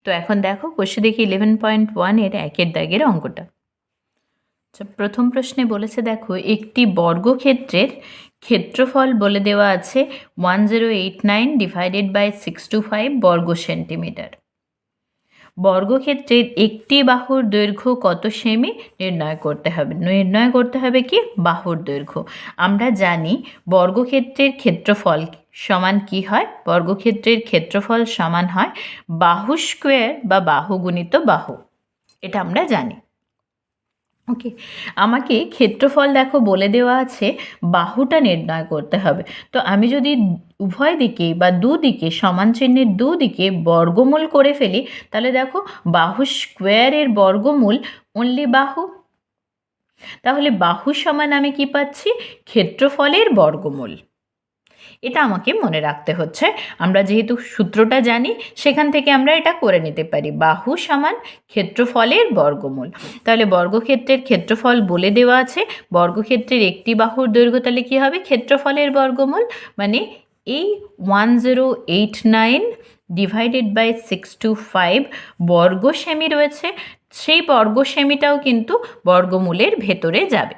তো এখন দেখো কোষে দেখি 11.1 একের দাগের অঙ্কটা। আচ্ছা, প্রথম প্রশ্নে বলেছে দেখো একটি বর্গক্ষেত্রের ক্ষেত্রফল বলে দেওয়া আছে 1089 ডিভাইডেড বাই 625 বর্গ সেন্টিমিটার। বর্গক্ষেত্রের একটি বাহুর দৈর্ঘ্য কত সেমি নির্ণয় করতে হবে। নির্ণয় করতে হবে কি বাহুর দৈর্ঘ্য। আমরা জানি বর্গক্ষেত্রের ক্ষেত্রফল সমান কি হয়, বর্গক্ষেত্রের ক্ষেত্রফল সমান হয় বাহু স্কোয়ার বা বাহু গুণিত বাহু, এটা আমরা জানি। ওকে, আমাকে ক্ষেত্রফল দেখো বলে দেওয়া আছে, বাহুটা নির্ণয় করতে হবে। তো আমি যদি উভয় দিকে বা দুদিকে সমান চিহ্নের দুদিকে বর্গমূল করে ফেলি, তাহলে দেখো বাহু স্কোয়ারের বর্গমূল অনলি বাহু। তাহলে বাহু সমান আমি কি পাচ্ছি, ক্ষেত্রফলের বর্গমূল। এটা আমাকে মনে রাখতে হচ্ছে। আমরা যেহেতু সূত্রটা জানি, সেখান থেকে আমরা এটা করে নিতে পারি, বাহু সমান ক্ষেত্রফলের বর্গমূল। তাহলে বর্গক্ষেত্রের ক্ষেত্রফল বলে দেওয়া আছে, বর্গক্ষেত্রের একটি বাহুর দৈর্ঘ্য তাহলে কী হবে, ক্ষেত্রফলের বর্গমূল, মানে এই 1089 ডিভাইডেড বাই 625 বর্গ সেমি রয়েছে, সেই বর্গ সেমিটাও কিন্তু বর্গমূলের ভেতরে যাবে,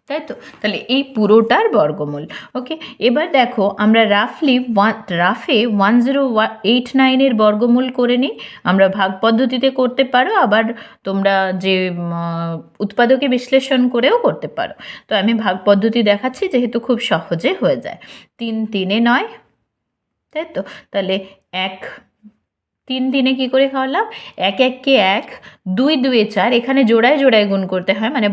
তাই তো। তাহলে এই পুরোটার বর্গমূল। ওকে, এবার দেখো আমরা রাফে 1089 বর্গমূল করে নিই। আমরা ভাগ পদ্ধতিতে করতে পারো, আবার তোমরা যে উৎপাদকে বিশ্লেষণ করেও করতে পারো। তো আমি ভাগ পদ্ধতি দেখাচ্ছি, যেহেতু খুব সহজে হয়ে যায়। 3 3 9, তাই তো। তাহলে 3 3 কী করে খাওয়ালাম, 1 1 কে 1, 2 2 4, এখানে জোড়ায় জোড়ায় গুণ করতে হয়, মানে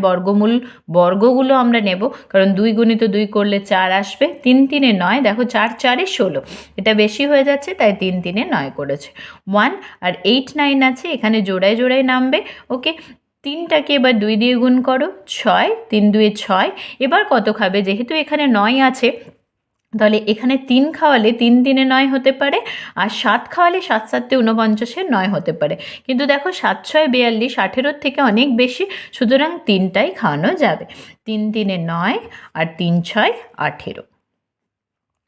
বর্গগুলো আমরা নেব, কারণ 2 গুণিত 2 করলে 4 আসবে। 3 3 9, দেখো 4 4 16, এটা বেশি হয়ে যাচ্ছে, তাই 3 3 9 করেছে। 1 আর 8 9 আছে, এখানে জোড়ায় জোড়ায় নামবে। ওকে, 3টাকে এবার 2 দিয়ে গুণ করো, 6, 3 2 6। এবার কত খাবে, যেহেতু এখানে 9 আছে, তাহলে এখানে 3 খাওয়ালে 3 3 9 হতে পারে, আর 7 খাওয়ালে 7 7 49 9 হতে পারে। কিন্তু দেখো 7 6 42, 18 থেকে অনেক বেশি, সুতরাং 3টাই খাওয়ানো যাবে। 3 3 9 আর 3 6 18,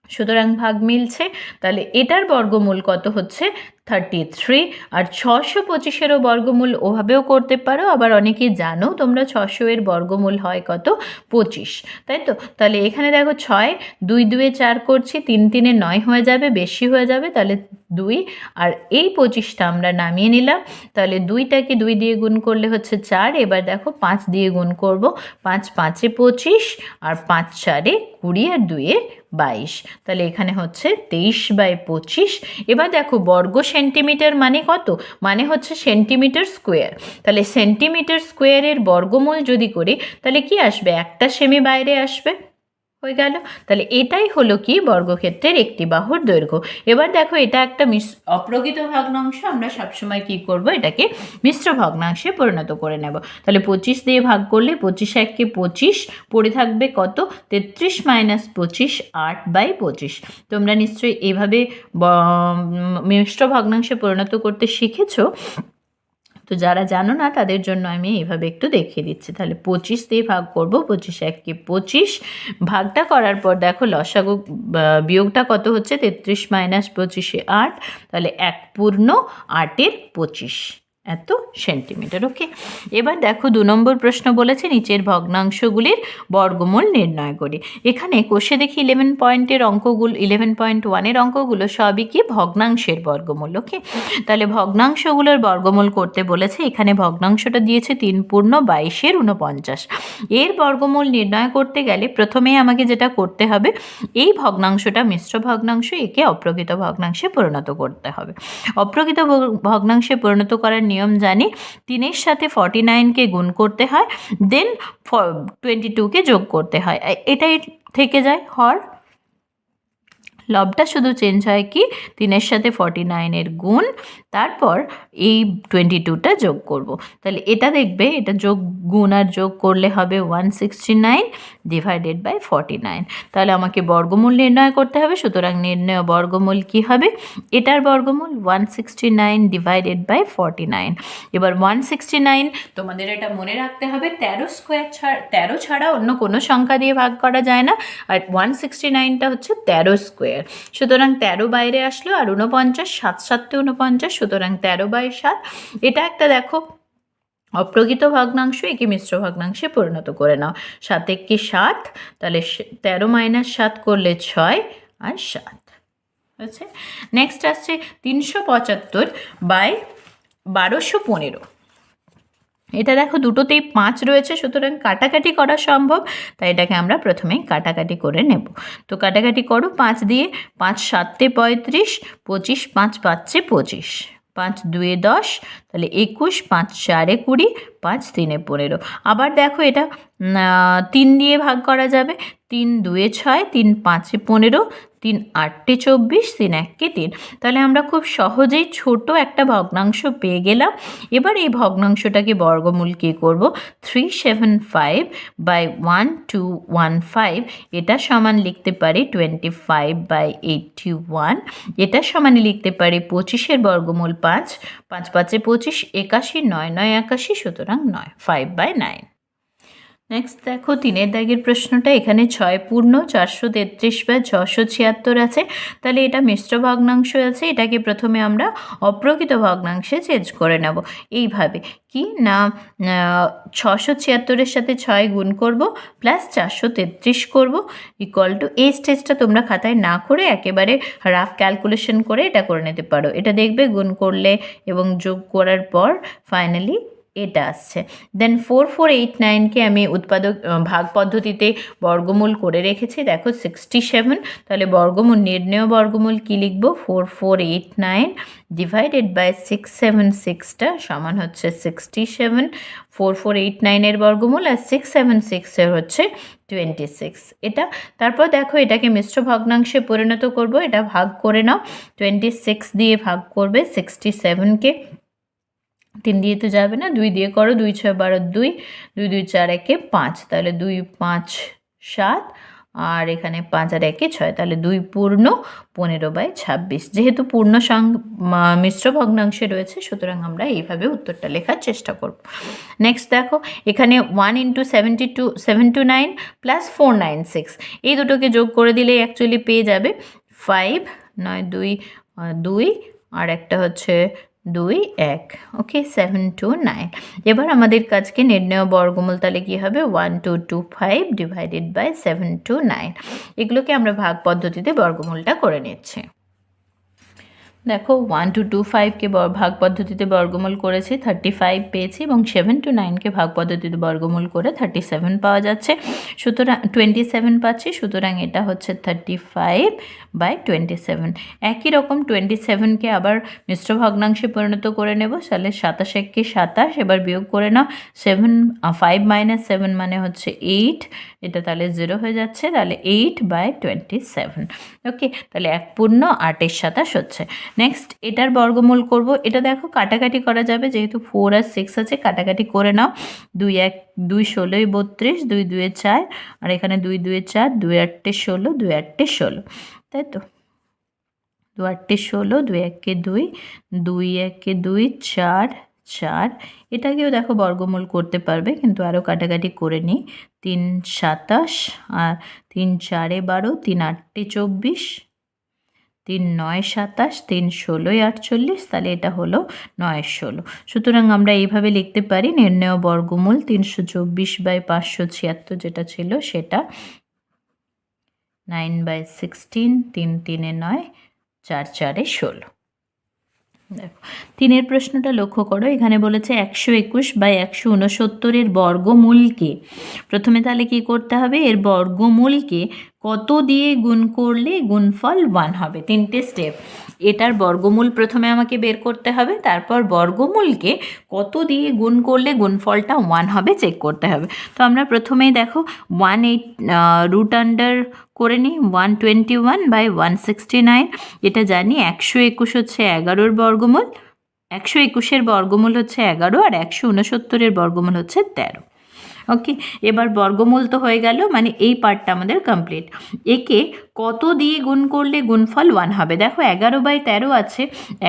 সুতরাং ভাগ মিলছে। তাহলে এটার বর্গমূল কত হচ্ছে, 33। আর 625-এরও বর্গমূল ওভাবেও করতে পারো, আবার অনেকেই জানো তোমরা 600-এর বর্গমূল হয় কত, 25, তাই তো। তাহলে এখানে দেখো 6 2 2 4 করছি, 3 3 9 হয়ে যাবে, বেশি হয়ে যাবে, তাহলে 2, আর এই 25টা আমরা নামিয়ে নিলাম। তাহলে 2টাকে 2 দিয়ে গুণ করলে হচ্ছে 4, এবার দেখো 5 দিয়ে গুণ করব, 5 5 25, আর 5 4 20, আর 2 22, তাহলে এখানে হচ্ছে 23/25। এবার দেখো বর্গ সেন্টিমিটার মানে কত, মানে হচ্ছে সেন্টিমিটার স্কোয়ার। তাহলে সেন্টিমিটার স্কোয়ারের বর্গমূল যদি করি, তাহলে কি আসবে, একটা সেমি বাইরে আসবে, হয়ে গেল। তাহলে এটাই হলো কি বর্গক্ষেত্রের একটি বাহুর দৈর্ঘ্য। এবার দেখো এটা একটা অপ্রকৃত ভগ্নাংশ, আমরা সবসময় কি করব, এটাকে মিশ্র ভগ্নাংশে পরিণত করে নেব। তাহলে 25 দিয়ে ভাগ করলে 25 1 25, পড়ে থাকবে কত, 33 - 25 8/25। তোমরা নিশ্চয়ই এইভাবে মিশ্র ভগ্নাংশে পরিণত করতে শিখেছো। তো যারা জানো না তাদের জন্য আমি এইভাবে একটু দেখিয়ে দিচ্ছি। তাহলে 25 দিয়ে ভাগ করব, 25 1 25, ভাগটা করার পর দেখো লসাগু বিয়োগটা কত হচ্ছে, 33 - 25 8, তাহলে 1 পূর্ণ 8-এর 25 এত সেন্টিমিটার। ওকে, এবার দেখো 2 নম্বর প্রশ্ন বলেছে নিচের ভগ্নাংশগুলির বর্গমূল নির্ণয় করি। এখানে কোষে দেখি 11.1-এর অঙ্কগুলো সবই কি ভগ্নাংশের বর্গমূল। ওকে, তাহলে ভগ্নাংশগুলোর বর্গমূল করতে বলেছে। এখানে ভগ্নাংশটা দিয়েছে 3 পূর্ণ 22-এর 49। এর বর্গমূল নির্ণয় করতে গেলে প্রথমেই আমাকে যেটা করতে হবে, এই ভগ্নাংশটা মিশ্র ভগ্নাংশ, একে অপ্রকৃত ভগ্নাংশে পরিণত করতে হবে। অপ্রকৃত ভগ্নাংশে পরিণত করার নিয়ম জানি, 3-এর সাথে 49-কে গুণ করতে হয়, দেন 22-কে যোগ করতে হয়, এটাই থেকে যায় হর। লবটা শুধু চেঞ্জ হয় কি, 3-এর সাথে 49-এর গুণ, তারপর এই 22টা যোগ করব। তাহলে এটা দেখবে, এটা যোগ গুণ আর যোগ করলে হবে 169 ডিভাইডেড বাই 49। তাহলে আমাকে বর্গমূল নির্ণয় করতে হবে, সুতরাং নির্ণয় বর্গমূল কি হবে, এটার বর্গমূল 169 ডিভাইডেড বাই 49। এবার 169, তোমাদের এটা মনে রাখতে হবে, 13 ছাড়া অন্য কোনো সংখ্যা দিয়ে ভাগ করা যায় না, আর 169টা হচ্ছে 13 স্কোয়ার। স্কোয়ার, সুতরাং 13 বাইরে আসলো আর 49, 7 7 49, সুতরাং 13/7। এটা একটা দেখো অপ্রকৃত ভগ্নাংশ, একে মিশ্র ভগ্নাংশে পরিণত করে নাও। 7 একে 7, তাহলে 13 - 7 করলে 6 আর 7 হয়েছে। নেক্সট আসছে 375/1215। এটা দেখো দুটোতেই 5 রয়েছে, সুতরাং কাটাকাটি করা সম্ভব, তাই এটাকে আমরা প্রথমেই কাটাকাটি করে নেব। তো কাটাকাটি করো, 5 দিয়ে, 5 7 35, 25, 5 5 25, 5 2 10, তাহলে 21, 5 4 20, 5 3 15। আবার দেখো এটা 3 দিয়ে ভাগ করা যাবে, 3 2 6, 3 5 15, 3 8 24, 3 1 3। তাহলে আমরা খুব সহজেই ছোট একটা ভগ্নাংশ পেয়ে গেলাম। এবার এই ভগ্নাংশটাকে বর্গমূল কী করব, 375/1215, এটা সমান লিখতে পারি 25/81, এটা সমান লিখতে পারি 25-এর বর্গমূল 5, 5 5 25, 81, 9 9 81, সুতরাং 9, 5/9। নেক্সট দেখো 3 দাগের প্রশ্নটা, এখানে 6 পূর্ণ 433/676 আছে, তাহলে এটা মিশ্র ভগ্নাংশ আছে, এটাকে প্রথমে আমরা অপ্রকৃত ভগ্নাংশে চেঞ্জ করে নেব। এইভাবে কি না, 676-এর সাথে 6 গুণ করব, প্লাস 433 করব, ইকুয়াল টু, এই স্টেজটা তোমরা খাতায় না করে একেবারে রাফ ক্যালকুলেশন করে এটা করে নিতে পারো। এটা দেখবে গুণ করলে এবং যোগ করার পর ফাইনালি এটা আসছে। দেন 4489কে আমি ভাগ পদ্ধতিতে বর্গমূল করে রেখেছি, দেখো 67, তাহলে বর্গমূল, নির্ণেয় বর্গমূল কি লিখব, 4489 ডিভাইডেড বাই 676টা সমান হচ্ছে 67, 4489-এর বর্গমূল আর 676-এর হচ্ছে 26। এটা তারপর দেখো এটাকে মিশ্র ভগ্নাংশে পরিণত করব, এটা ভাগ করে নাও, 26 দিয়ে ভাগ করবে 67কে, 3 দিয়ে তো যাবে না, 2 দিয়ে করো, 2 6 12 2, 2 2 4 1 5, তাহলে 2 5 7, আর এখানে 5 আর 1 6, তাহলে 2 পূর্ণ 15/26। যেহেতু পূর্ণ মিশ্র ভগ্নাংশে রয়েছে, সুতরাং আমরা এইভাবে উত্তরটা লেখার চেষ্টা করব। নেক্সট দেখো এখানে 1 × 729 প্লাস 496, এই দুটোকে যোগ করে দিলে অ্যাকচুয়ালি পেয়ে যাবে 5 9 2 2, আর একটা হচ্ছে 2 1, ওকে, 729। এবার আমাদের কাজকে নির্ণেয় বর্গমূল, তাহলে কী হবে, 1225 ডিভাইডেড বাই 729। এগুলোকে আমরা ভাগ পদ্ধতিতে বর্গমূলটা করে নিচ্ছি। দেখো 1225কে ভাগ পদ্ধতিতে বর্গমূল করেছি, 35 পেয়েছি, এবং 729কে ভাগ পদ্ধতিতে বর্গমূল করে 37 পাওয়া যাচ্ছে, সুতরাং 27 পাচ্ছি, সুতরাং এটা হচ্ছে 35/27। একই রকম 27কে আবার মিশ্র ভগ্নাংশে পরিণত করে নেব, তাহলে 27 1 27, এবার বিয়োগ করে নাও, 5 - 7 মানে হচ্ছে 8, এটা তাহলে 0 হয়ে যাচ্ছে, তাহলে 8/27। ওকে, তাহলে 1 পূর্ণ 8 27 হচ্ছে। নেক্সট এটার বর্গমূল করব, এটা দেখো কাটাকাটি করা যাবে, যেহেতু 4 আর 6 আছে, কাটাকাটি করে নাও, 2 1 2 16 32, 2 2 4, আর এখানে 2 2 4, 2 8 16, 2 8 16, তাই তো, 2 8 16, 2 1 2, 2 1 2 4 4, এটাকেও দেখো বর্গমূল করতে পারবে, কিন্তু আরও কাটাকাটি করে নিই, 3 27, আর 3 4 12, 3 8 24, 3 9 27, 3 16 48, তাহলে এটা হলো 9 16। সুতরাং আমরা এইভাবে লিখতে পারি, নির্ণেয় বর্গমূল 324/576 যেটা ছিল সেটা 9/16, 3 3 9, 4 4 16। দেখো 3 প্রশ্নটা লক্ষ্য করো, এখানে বলেছে 121/169-এর বর্গমূলকে, প্রথমে তাহলে কি করতে হবে, এর বর্গমূলকে কত দিয়ে গুণ করলে গুণফল 1 হবে। 3টে স্টেপ, এটার বর্গমূল প্রথমে আমাকে বের করতে হবে, তারপর বর্গমূলকে কত দিয়ে গুণ করলে গুণফলটা 1 হবে চেক করতে হবে। তো আমরা প্রথমেই দেখো 1 রুট আন্ডার করে নিই, 121/169, এটা জানি 121 হচ্ছে 11-এর বর্গমূল, 121-এর বর্গমূল হচ্ছে 11, আর 169-এর বর্গমূল হচ্ছে 13। ওকে, এবার বর্গমূল তো হয়ে গেল, মানে এই পার্টটা আমাদের কমপ্লিট। একে কত দিয়ে গুণ করলে গুণফল 1 হবে, দেখো 11/13 আছে,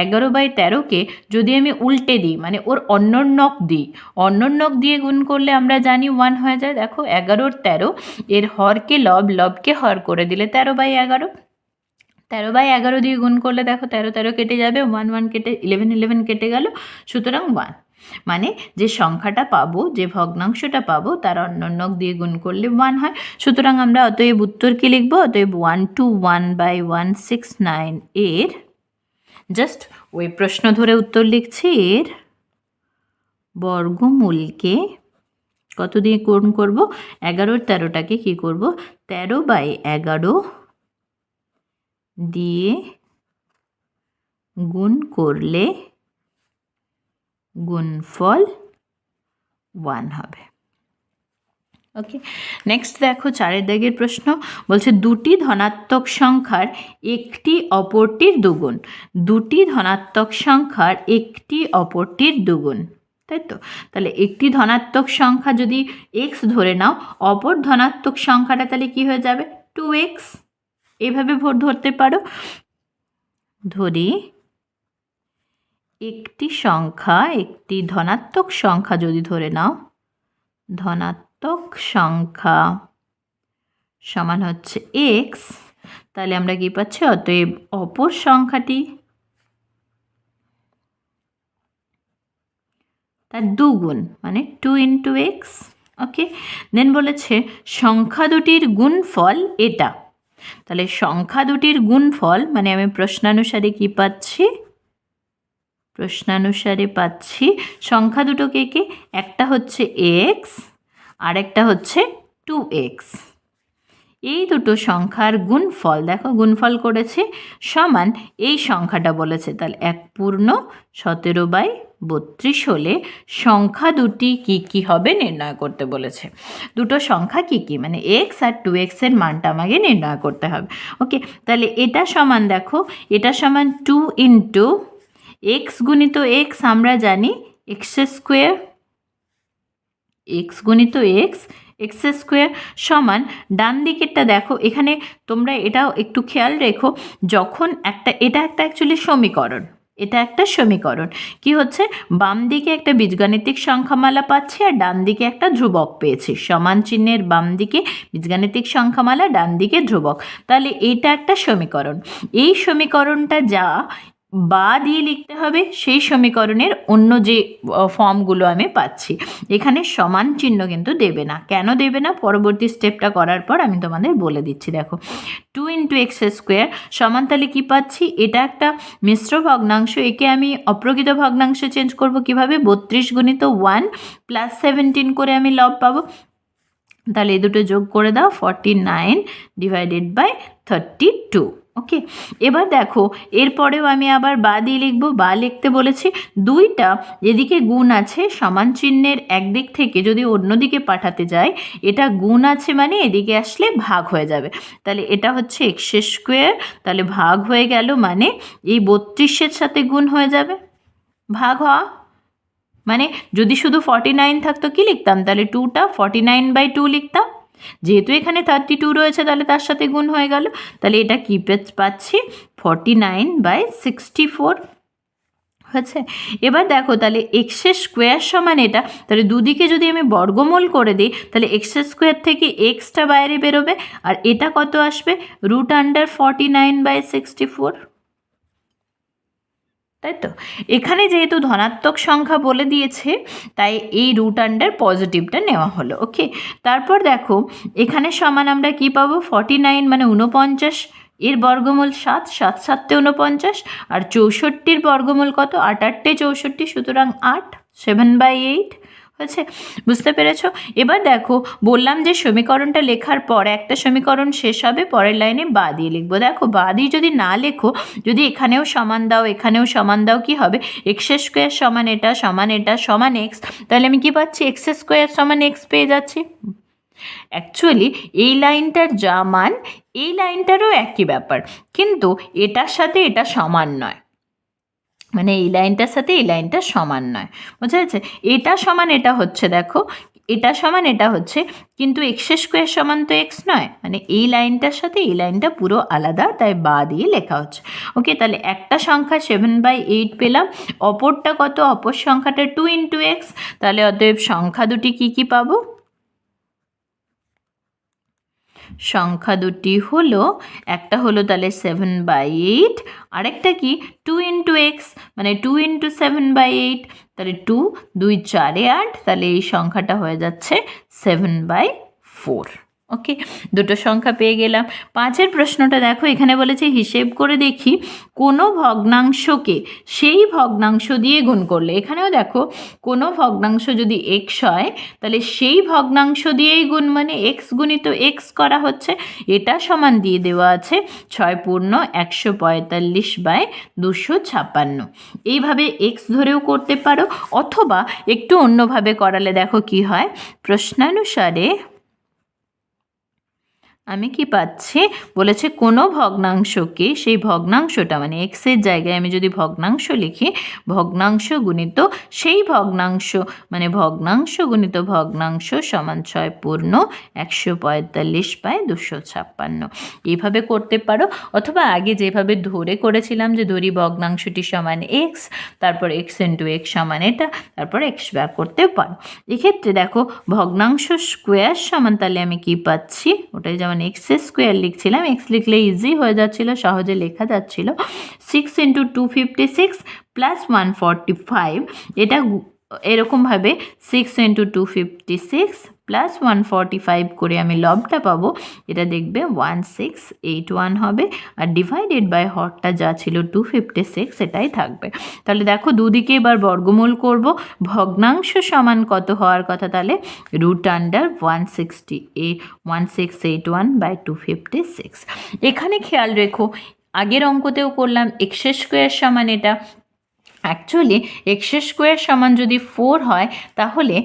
11/13কে যদি আমি উল্টে দিই, মানে ওর অন্যন্যক দিই, অন্যন্যক দিয়ে গুণ করলে আমরা জানি 1 হয়ে যায়। দেখো 11 13, এর হরকে লব, লবকে হর করে দিলে 13/11, 13/11 দিয়ে গুণ করলে দেখো 13 কেটে যাবে, 1 কেটে 11 কেটে গেল, সুতরাং 1। মানে যে সংখ্যাটা পাবো, যে ভগ্নাংশটা পাবো তার অন্যক দিয়ে গুণ করলে 1 হয়। সুতরাং আমরা অতএব উত্তর কি লিখবো? অতএব 121/169 এর, জাস্ট ওই প্রশ্ন ধরে উত্তর লিখছি, এর বর্গমূলকে কত দিয়ে গুণ করবো? 11 13টাকে কি করব? 13/11 দিয়ে গুণ করলে গুণফল 1 হবে। ওকে, নেক্সট দেখো 4 দাগের প্রশ্ন বলছে দুটি ধনাত্মক সংখ্যার একটি অপরটির দ্বিগুণ। দুটি ধনাত্মক সংখ্যার একটি অপরটির দ্বিগুণ, তাই তো? তাহলে একটি ধনাত্মক সংখ্যা যদি x ধরে নাও, অপর ধনাত্মক সংখ্যাটা তাহলে কি হয়ে যাবে? 2x। এইভাবে ধরতে পারো। ধরি একটি সংখ্যা, একটি ধনাত্মক সংখ্যা যদি ধরে নাও, ধনাত্মক সংখ্যা সমান হচ্ছে x, তাহলে আমরা কি পাচ্ছি? অতএব অপর সংখ্যাটি তার দ্বিগুণ, মানে 2 × x। ওকে, দেন বলেছে সংখ্যা দুটির গুণফল এটা। তাহলে সংখ্যা দুটির গুণফল মানে আমি প্রশ্নানুসারে কি পাচ্ছি? প্রশ্নানুসারে পাচ্ছি সংখ্যা দুটোকে কে, একটা হচ্ছে x আর একটা হচ্ছে 2x। এই দুটো সংখ্যার গুণফল দেখো, গুণফল করেছে সমান এই সংখ্যাটা বলেছে, তাহলে 1 পূর্ণ 17/32 হলে সংখ্যা দুটি কি কি হবে নির্ণয় করতে বলেছে। দুটো সংখ্যা কি কি, মানে x আর 2x এর মানটা আমাকে নির্ণয় করতে হবে। ওকে, তাহলে এটা সমান দেখো, এটা সমান 2 × x গুণিত x, আমরা জানি x², x গুণিত x, x² সমান ডান দিকেরটা দেখো, এখানে তোমরা এটাও একটু খেয়াল রেখো, যখন এটা একটা অ্যাকচুয়ালি সমীকরণ, এটা একটা সমীকরণ কি হচ্ছে, বাম দিকে একটা বীজগাণিতিক সংখ্যামালা পাচ্ছি আর ডান দিকে একটা ধ্রুবক পেয়েছি। সমান চিহ্নের বাম দিকে বীজগাণিতিক সংখ্যামালা, ডান দিকে ধ্রুবক, তাহলে এটা একটা সমীকরণ। এই সমীকরণটা যা বা দিয়ে লিখতে হবে, সেই সমীকরণের অন্য যে ফর্মগুলো আমি পাচ্ছি, এখানে সমান চিহ্ন কিন্তু দেবে না। কেন দেবে না? পরবর্তী স্টেপটা করার পর আমি তোমাদের বলে দিচ্ছি। দেখো 2 × x² সমান, তাহলে কী পাচ্ছি? এটা একটা মিশ্র ভগ্নাংশ, একে আমি অপ্রকৃত ভগ্নাংশে চেঞ্জ করব কিভাবে? 32 × 1 + 17 করে আমি লব পাবো। তাহলে এই দুটো যোগ করে দাও, 49/32। ওকে, এবার দেখো এরপরেও আমি আবার বা দিয়ে লিখব। বা লিখতে বলেছি, দুইটা এদিকে গুণ আছে, সমান চিহ্নের একদিক থেকে যদি অন্যদিকে পাঠাতে যায়, এটা গুণ আছে মানে এদিকে আসলে ভাগ হয়ে যাবে। তাহলে এটা হচ্ছে x², তাহলে ভাগ হয়ে গেল মানে এই 32-এর সাথে গুণ হয়ে যাবে, ভাগ হওয়া মানে যদি শুধু 49 থাকতো কি লিখতাম? তাহলে 2টা 49/2 লিখতাম। যেহেতু এখানে 32 রয়েছে তাহলে তার সাথে গুণ হয়ে গেল, তাহলে এটা কি পাচ্ছি? 49/64 হয়েছে। এবার দেখো তাহলে x² সমান এটা, তাহলে দুদিকে যদি আমি বর্গমূল করে দিই তাহলে x² থেকে xটা বাইরে বেরোবে, আর এটা কত আসবে? √49/64, তাই তো? এখানে যেহেতু ধনাত্মক সংখ্যা বলে দিয়েছে তাই এই √, পজিটিভটা নেওয়া হলো। ওকে, তারপর দেখো এখানে সমান আমরা কি পাবো? 49 মানে 49, এর বর্গমূল 7, 7 7 49, আর 64-র বর্গমূল কত? 8 8 64, সুতরাং 8, 7/8 হয়েছে। বুঝতে পেরেছ? এবার দেখো বললাম যে সমীকরণটা লেখার পর একটা সমীকরণ শেষ হবে, পরের লাইনে বা দিয়ে লিখবো। দেখো বা দিয়ে যদি না লেখো, যদি এখানেও সমান দাও এখানেও সমান দাও, কি হবে? x² সমান এটা সমান এটা সমান x, তাহলে আমি কি পাচ্ছি? x² সমান x পেয়ে যাচ্ছি। অ্যাকচুয়ালি এই লাইনটার যা মান এই লাইনটারও একই ব্যাপার, কিন্তু এটার সাথে এটা সমান নয়, মানে এই লাইনটার সাথে এই লাইনটা সমান নয়, বুঝা যাচ্ছে? এটা সমান এটা হচ্ছে, দেখো এটা সমান এটা হচ্ছে, কিন্তু x² সমান তো x নয়, মানে এই লাইনটার সাথে এই লাইনটা পুরো আলাদা, তাই বা দিয়ে লেখা হচ্ছে। ওকে, তাহলে একটা সংখ্যা 7/8 পেলাম, অপরটা কত? অপর সংখ্যাটা 2 × x, তাহলে অতএব সংখ্যা দুটি কি কি পাবো? সংখ্যা দুটি হলো, একটা হলো তাহলে 7/8, আরেকটা কি 2 ইন্টু এক্স, মানে 2 ইন্টু 7/8, তাহলে 2 2 4 8, তাহলে এই সংখ্যাটা হয়ে যাচ্ছে 7/4। ওকে, দুটো সংখ্যা পেয়ে গেলাম। 5-এর প্রশ্নটা দেখো, এখানে বলেছে হিসেব করে দেখি কোনো ভগ্নাংশকে সেই ভগ্নাংশ দিয়ে গুণ করলে। এখানেও দেখো কোনো ভগ্নাংশ যদি এক্স হয় তাহলে সেই ভগ্নাংশ দিয়েই গুণ, মানে এক্স গুণিত এক্স করা হচ্ছে। এটা সমান দিয়ে দেওয়া আছে 6 পূর্ণ 145/256। এইভাবে এক্স ধরেও করতে পারো, অথবা একটু অন্যভাবে করালে দেখো কি হয়। প্রশ্নানুসারে আমি কি পাচ্ছি, বলেছে কোনো ভগ্নাংশকে সেই ভগ্নাংশটা, মানে এক্সের জায়গায় আমি যদি ভগ্নাংশ লিখি, ভগ্নাংশ গুণিত সেই ভগ্নাংশ, মানে ভগ্নাংশ গুণিত ভগ্নাংশ সমান 6 পূর্ণ 145/256। এইভাবে করতে পারো, অথবা আগে যেভাবে ধরে করেছিলাম যে ধরি ভগ্নাংশটি সমান এক্স, তারপর এক্স ইন্টু এক্স সমান এটা, তারপর এক্স বার করতেও পারো। এক্ষেত্রে দেখো ভগ্নাংশ স্কোয়ার সমান, তাহলে আমি কি পাচ্ছি, ওটাই যেমন এক্স স্কোয়ার লিখছিলাম, এক্স লিখলে ইজি হয়ে যাচ্ছিল, সহজে লেখা যাচ্ছিল। 6 ইন্টু 256 প্লাস 145, এটা এরকমভাবে 6 ইন্টু 256 প্লাস 145 করে আমি লবটা পাবো, এটা দেখবে 1681 হবে, আর ডিভাইডেড বাই হরটা যা ছিল 256 এটাই থাকবে। তাহলে দেখো দুদিকে এবার বর্গমূল করব। ভগ্নাংশ সমান কত হওয়ার কথা, তাহলে √1681/256। এখানে খেয়াল রেখো, আগের অঙ্কতেও করলাম এক্স স্কোয়ার সমান এটা, অ্যাকচুয়ালি এক্স স্কোয়ার সমান যদি 4 হয় তাহলে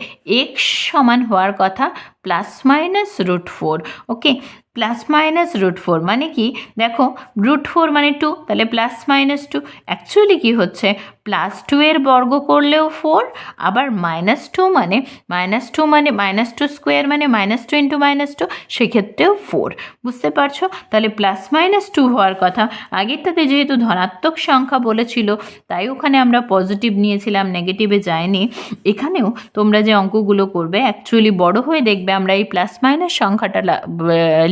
এক্স সমান হওয়ার কথা +-√4। ওকে, +-√4 মানে কি, দেখো √4 মানে 2, তাহলে +-2। অ্যাকচুয়ালি কি হচ্ছে, +2 এর বর্গ করলেও 4, আবার -2 মানে -2 স্কোয়ার মানে -2 ইন্টু -2, সেক্ষেত্রেও 4। বুঝতে পারছো, তাহলে +-2 হওয়ার কথা। আগেরটাতে যেহেতু ধনাত্মক সংখ্যা বলেছিল তাই ওখানে আমরা পজিটিভ নিয়েছিলাম, নেগেটিভে যায়নি। এখানেও তোমরা যে অঙ্কগুলো করবে অ্যাকচুয়ালি বড় হয়ে দেখবে আমরা এই +- সংখ্যাটা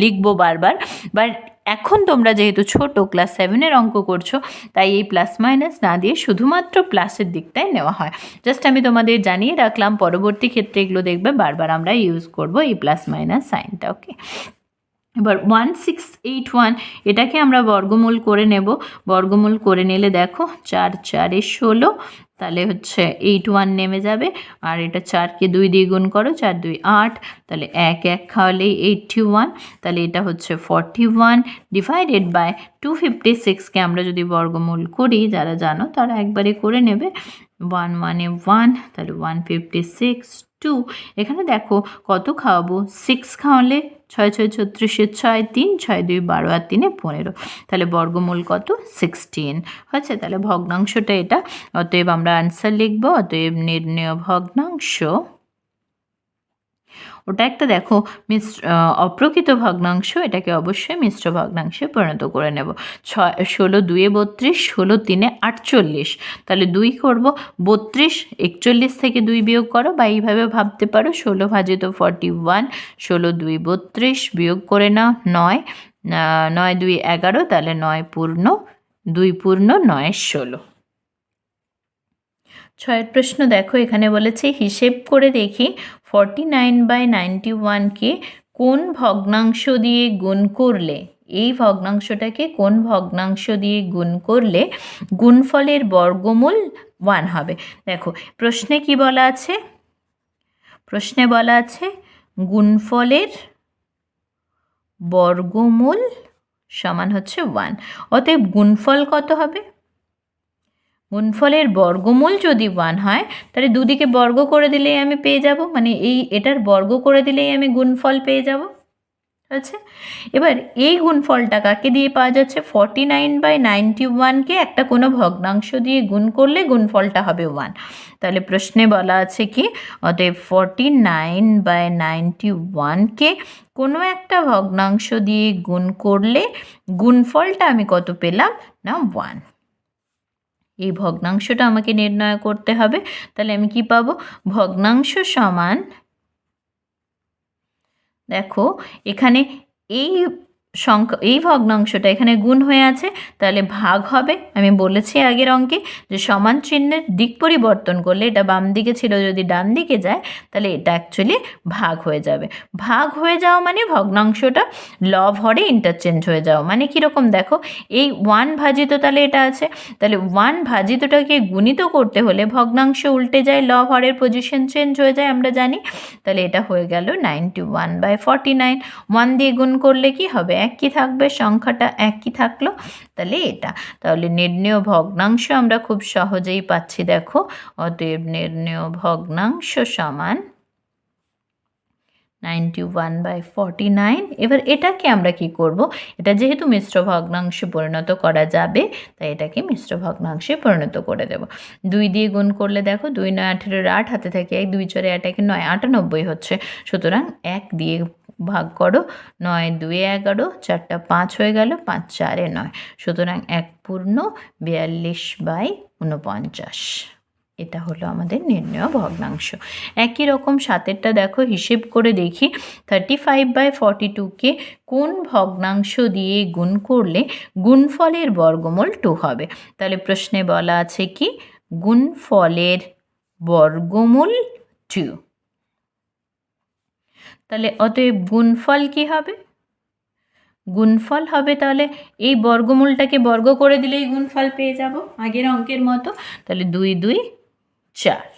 লিখবো বারবার, বাট এখন তোমরা যেহেতু ছোট ক্লাস 7-এর অঙ্ক করছো, তাই এই +- না দিয়ে শুধুমাত্র প্লাসের দিকটাই নেওয়া হয়। জাস্ট আমি তোমাদের জানিয়ে রাখলাম, পরবর্তী ক্ষেত্রে এগুলো দেখবে বারবার আমরা ইউজ করব এই +- সাইনটা। ওকে, এবার 1681 এটাকে আমরা বর্গমূল করে নেব। বর্গমূল করে নিলে দেখো 4 4 16, তাহলে হচ্ছে 81 নেমে যাবে, আর এটা 4কে 2 দিয়ে গুণ করো, 4 2 8, তাহলে 1 1 খাওয়ালেই 81, তাহলে এটা হচ্ছে 41 ডিভাইডেড বাই 256কে আমরা যদি বর্গমূল করি, যারা জানো তারা একবারে করে নেবে। 1 মানে 1, তাহলে 156 2, এখানে দেখো কত খাওয়াবো, 6 খাওয়ালে 6 6 36, 6 3 6 2 12, আর 3 15, তাহলে বর্গমূল কত 16 হচ্ছে। তাহলে ভগ্নাংশটা এটা, অতএব আমরা আনসার লিখব, অতএব নির্ণেয় ভগ্নাংশ, ওটা একটা দেখো অপ্রকৃত ভগ্নাংশ, এটাকে অবশ্যই মিশ্র ভগ্নাংশে পরিণত করে নেব। 16 2 32, 16 3 48, তাহলে 2 করব, 32 41 থেকে 2 বিয়োগ করো, বা এইভাবে ভাবতে পারো 16 ভাজিত 41, 16 2 32, বিয়োগ করে নাও 9 9 2 11, তাহলে 9 পূর্ণ 2 পূর্ণ 9 16। 6-এর প্রশ্ন দেখো, এখানে বলেছে হিসেব করে দেখি 49/91কে কোন ভগ্নাংশ দিয়ে গুণ করলে, এই ভগ্নাংশটাকে কোন ভগ্নাংশ দিয়ে গুণ করলে গুণফলের বর্গমূল 1 হবে। দেখো প্রশ্নে কি বলা আছে, প্রশ্নে বলা আছে গুণফলের বর্গমূল সমান হচ্ছে 1, অতএব গুণফল কত হবে, গুণফলের বর্গমূল যদি 1 হয় তাহলে দুদিকে বর্গ করে দিলেই আমি পেয়ে যাব, মানে এটার বর্গ করে দিলেই আমি গুণফল পেয়ে যাব। আচ্ছা, এবার এই গুণফলটা কাকে দিয়ে পাওয়া যাচ্ছে, 49/91কে একটা কোনো ভগ্নাংশ দিয়ে গুণ করলে গুণফলটা হবে 1। তাহলে প্রশ্নে বলা আছে কি, অতএব 49/91কে কোনো একটা ভগ্নাংশ দিয়ে গুণ করলে গুণফলটা আমি কত পেলাম না 1। এই ভগ্নাংশটা আমাকে নির্ণয় করতে হবে। তাহলে আমি কি পাবো, ভগ্নাংশ সমান, দেখো এখানে এই সংখ্যা, এই ভগ্নাংশটা এখানে গুণ হয়ে আছে, তাহলে ভাগ হবে। আমি বলেছি আগের অঙ্কে যে সমান চিহ্নের দিক পরিবর্তন করলে, এটা বাম দিকে ছিল যদি ডান দিকে যায়, তাহলে এটা অ্যাকচুয়ালি ভাগ হয়ে যাবে। ভাগ হয়ে যাওয়া মানে ভগ্নাংশটা লব হরে ইন্টারচেঞ্জ হয়ে যাওয়া। মানে কীরকম দেখো, এই 1 ভাজিত তাহলে এটা আছে, তাহলে 1 ভাজিতটাকে গুণিত করতে হলে ভগ্নাংশ উল্টে যায়, লব হরের পজিশন চেঞ্জ হয়ে যায় আমরা জানি। তাহলে এটা হয়ে গেল 91/49। 1 দিয়ে গুণ করলে কি হবে, একই থাকবে, সংখ্যাটা একই থাকলো। তাহলে এটা, তাহলে নির্ণেয় ভগ্নাংশ আমরা খুব সহজেই পাচ্ছি দেখো। অতএব নির্ণেয় ভগ্নাংশ সমান 91/49। এবার এটাকে আমরা কি করব, এটা যেহেতু মিশ্র ভগ্নাংশে পরিণত করা যাবে, তাই এটাকে মিশ্র ভগ্নাংশে পরিণত করে দেব। 2 দিয়ে গুণ করলে দেখো 2 9 18 8 হাতে থাকে 1, 2 4 8 9 98 হচ্ছে। সুতরাং 1 দিয়ে ভাগ করো, 9 2 11, 4টা 5 হয়ে গেল, 5 4 9। সুতরাং 1 পূর্ণ 42/49। এটা হলো আমাদের নির্ণেয় ভগ্নাংশ। একই রকম 7এরটা দেখো, হিসেব করে দেখি 35/42কে কোন ভগ্নাংশ দিয়ে গুণ করলে গুণফলের বর্গমূল 2 হবে। তাহলে প্রশ্নে বলা আছে কি, গুণফলের বর্গমূল 2। তাহলে অতএব গুণফল কি হবে, গুণফল হবে, তাহলে এই বর্গমূলটাকে বর্গ করে দিলেই গুণফল পেয়ে যাব আগের অঙ্কের মতো। তাহলে 2 2 4,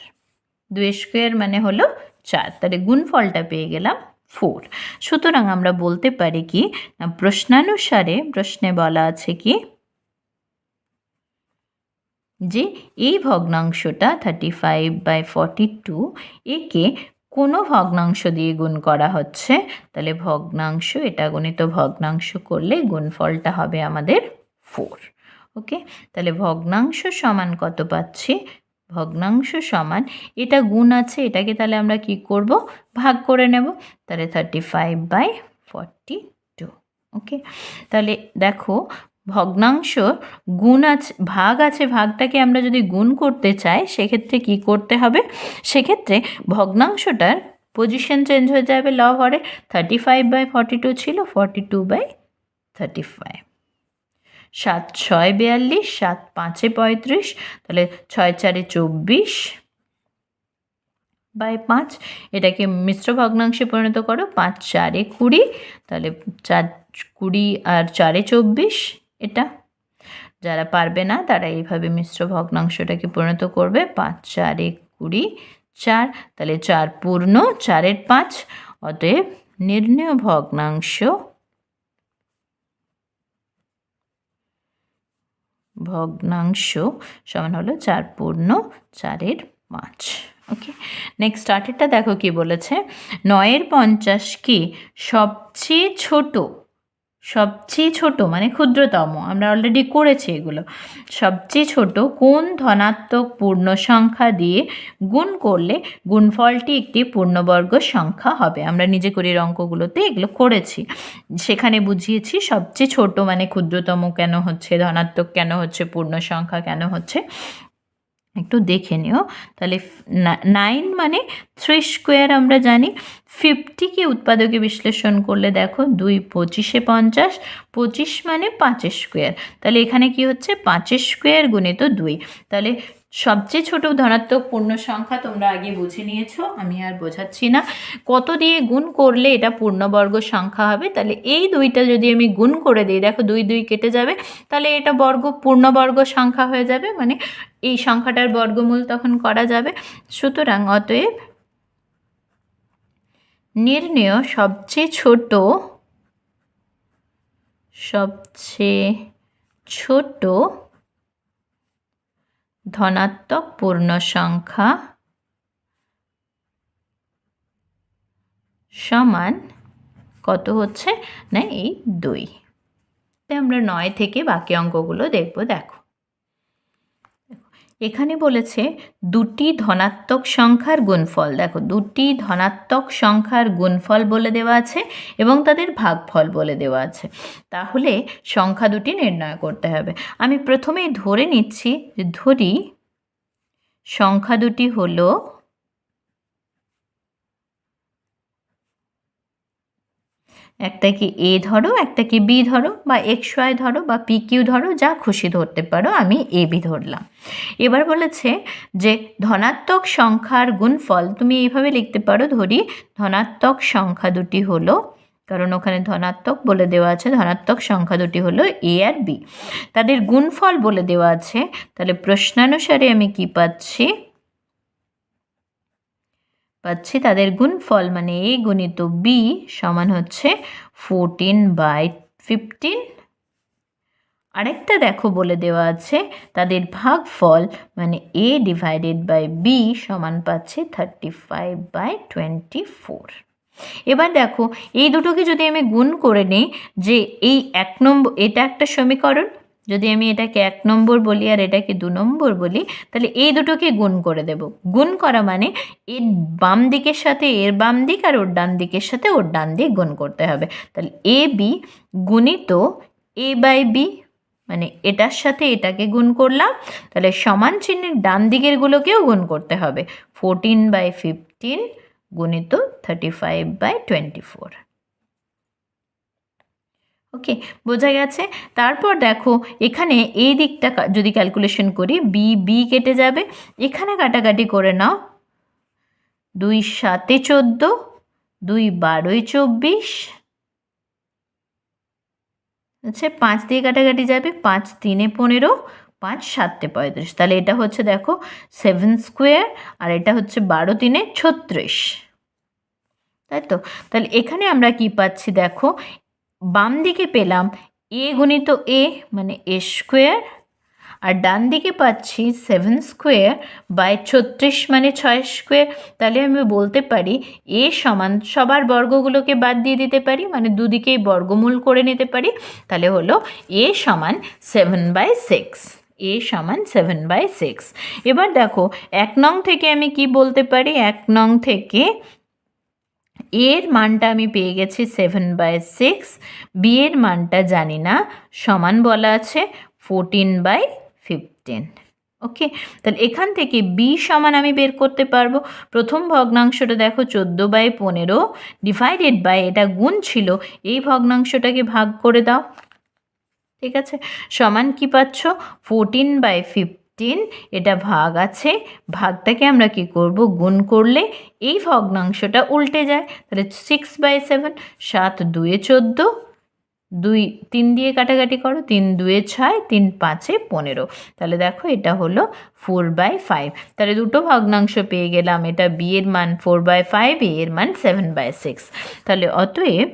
2 স্কোয়ার মানে হলো 4, তাহলে গুণফলটা পেয়ে গেলাম 4। সুতরাং আমরা বলতে পারি কি না, প্রশ্নানুসারে প্রশ্নে বলা আছে কি যে এই ভগ্নাংশটা 35/42 একে কোনো ভগ্নাংশ দিয়ে গুণ করা হচ্ছে। তাহলে ভগ্নাংশ, এটা গণিত ভগ্নাংশ করলে গুণফলটা হবে আমাদের 4। ওকে, তাহলে ভগ্নাংশ সমান কত পাচ্ছি, ভগ্নাংশ সমান, এটা গুণ আছে, এটাকে তাহলে আমরা কি করব, ভাগ করে নেব। তাহলে 35/42। ওকে, তাহলে দেখো ভগ্নাংশ গুণ আছে, ভাগ আছে, ভাগটাকে আমরা যদি গুণ করতে চাই সেক্ষেত্রে কি করতে হবে, সেক্ষেত্রে ভগ্নাংশটার পজিশন চেঞ্জ হয়ে যাবে লব হরে। 35/42 ছিল 42/35। 7 6 42, 7 5 35, তাহলে 6 4 24/5। এটাকে মিশ্র ভগ্নাংশে পরিণত করো, 5 4 20, তাহলে 4 20 আর 4 24। এটা যারা পারবে না তারা এইভাবে মিশ্র ভগ্নাংশটাকে পরিণত করবে, 5 4 20 4, তাহলে 4 পূর্ণ 4 5। অতএব নির্ণেয় ভগ্নাংশ সমান হলো 4 পূর্ণ 4 5। ওকে, নেক্সট 8এরটা দেখো কি বলেছে, 9 50 কি সবচেয়ে ছোট মানে ক্ষুদ্রতম, আমরা অলরেডি করেছি এগুলো। সবচেয়ে ছোট কোন ধনাত্মক পূর্ণ সংখ্যা দিয়ে গুণ করলে গুণফলটি একটি পূর্ণবর্গ সংখ্যা হবে। আমরা নিজে করে অঙ্কগুলোতে এগুলো করেছি, সেখানে বুঝিয়েছি সবচেয়ে ছোট মানে ক্ষুদ্রতম কেন হচ্ছে, ধনাত্মক কেন হচ্ছে, পূর্ণ সংখ্যা কেন হচ্ছে, একটু দেখে নিও। তাহলে 9 মানে 3 স্কোয়ার আমরা জানি। 50কে উৎপাদকে বিশ্লেষণ করলে দেখো 2 25 50, 25 মানে 5 স্কোয়ার, তাহলে এখানে কি হচ্ছে 5 স্কোয়ার গুণিত 2। তাহলে সবচেয়ে ছোট ধনাত্মক পূর্ণ সংখ্যা তোমরা আগে বুঝে নিয়েছো, আমি আর বোঝাচ্ছি না। কত দিয়ে গুণ করলে এটা পূর্ণবর্গ সংখ্যা হবে, তাহলে এই 2টা যদি আমি গুণ করে দিই, দেখো 2 2 কেটে যাবে, তাহলে এটা পূর্ণবর্গ সংখ্যা হয়ে যাবে, মানে এই সংখ্যাটার বর্গমূল তখন করা যাবে। সুতরাং অতএব নির্ণেয় সবচেয়ে ছোট ধনাত্মক পূর্ণ সংখ্যা সমান কত হচ্ছে না, এই 2। আমরা 9 থেকে বাকি অঙ্কগুলো দেখব। দেখো এখানে বলেছে দুটি ধনাত্মক সংখ্যার গুণফল, দেখো দুটি ধনাত্মক সংখ্যার গুণফল বলে দেওয়া আছে এবং তাদের ভাগফল বলে দেওয়া আছে। তাহলে সংখ্যা দুটি নির্ণয় করতে হবে। আমি প্রথমেই ধরে নিচ্ছি যে ধরি সংখ্যা দুটি হলো একটাকে এ ধরো, একটাকে বি ধরো, বা এক্স ওয়াই ধরো, বা পি কিউ ধরো, যা খুশি ধরতে পারো। আমি এ বি ধরলাম। এবার বলেছে যে ধনাত্মক সংখ্যার গুণফল তুমি এইভাবে লিখতে পারো, ধরি ধনাত্মক সংখ্যা দুটি হলো, কারণ ওখানে ধনাত্মক বলে দেওয়া আছে, ধনাত্মক সংখ্যা দুটি হলো এ আর বি, তাদের গুণফল বলে দেওয়া আছে। তাহলে প্রশ্নানুসারে আমি কি পাচ্ছি, তাদের গুণফল মানে এ গুণিত বি সমান হচ্ছে 14/15। আরেকটা দেখো বলে দেওয়া আছে তাদের ভাগফল মানে এ ডিভাইডেড বাই বি সমান পাচ্ছে 35/24। এবার দেখো এই দুটোকে যদি আমি গুণ করে নিই, যে এই 1 নম্বর, এটা একটা সমীকরণ, যদি আমি এটাকে 1 নম্বর বলি আর এটাকে 2 নম্বর বলি, তাহলে এই দুটোকে গুণ করে দেব। গুণ করা মানে এর বাম দিকের সাথে এর বাম দিক, আর ওর ডান দিকের সাথে ওর ডান দিক গুণ করতে হবে। তাহলে এ বি গুণিত এ বাই বি, মানে এটার সাথে এটাকে গুণ করলাম, তাহলে সমান চিহ্নের ডান দিকের গুলোকেও গুণ করতে হবে। 14/15 গুণিত 35/24। ওকে, বোঝা গেছে। তারপর দেখো এখানে এই দিকটা যদি ক্যালকুলেশন করি, বি বি কেটে যাবে, এখানে কাটাকাটি করে নাও। 2 7 14, 2 12 24, আচ্ছা 5 দিয়ে কাটাকাটি যাবে, 5 3 15, 5 7 35। তাহলে এটা হচ্ছে দেখো 7 স্কোয়ার, আর এটা হচ্ছে 12 3 36, তাই তো। তাহলে এখানে আমরা কি পাচ্ছি দেখো, বাম দিকে পেলাম এ গুণিত এ মানে এ স্কোয়ার, আর ডান দিকে পাচ্ছি 7 স্কোয়ার বাই 36 মানে 6 স্কোয়ার। তাহলে আমি বলতে পারি এ সমান, সবার বর্গগুলোকে বাদ দিয়ে দিতে পারি, মানে দুদিকেই বর্গমূল করে নিতে পারি। তাহলে হলো এ সমান 7/6, এ সমান 7/6। এবার দেখো 1 নং থেকে আমি কি বলতে পারি, 1 নং থেকে এর মানটা আমি পেয়ে গেছি 7/6, বি এর মানটা জানি না, সমান বলা আছে 14/15। ওকে, তাহলে এখান থেকে বি সমান আমি বের করতে পারবো। প্রথম ভগ্নাংশটা দেখো 14/15 ডিভাইডেড বাই, এটা গুণ ছিল, এই ভগ্নাংশটাকে ভাগ করে দাও। ঠিক আছে, সমান কি পাচ্ছ 14/15, এটা ভাগ আছে, ভাগটাকে আমরা কি করব, গুণ করলে এই ভগ্নাংশটা উল্টে যায়, তাহলে 6/7, 7 2 14, 2 3 দিয়ে কাটাকাটি করো, 3 2 6, 3 5 15। তাহলে দেখো এটা হলো 4/5। তাহলে দুটো ভগ্নাংশ পেয়ে গেলাম, এটা বি এর মান 4/5, এ এর মান 7/6। তাহলে অতএব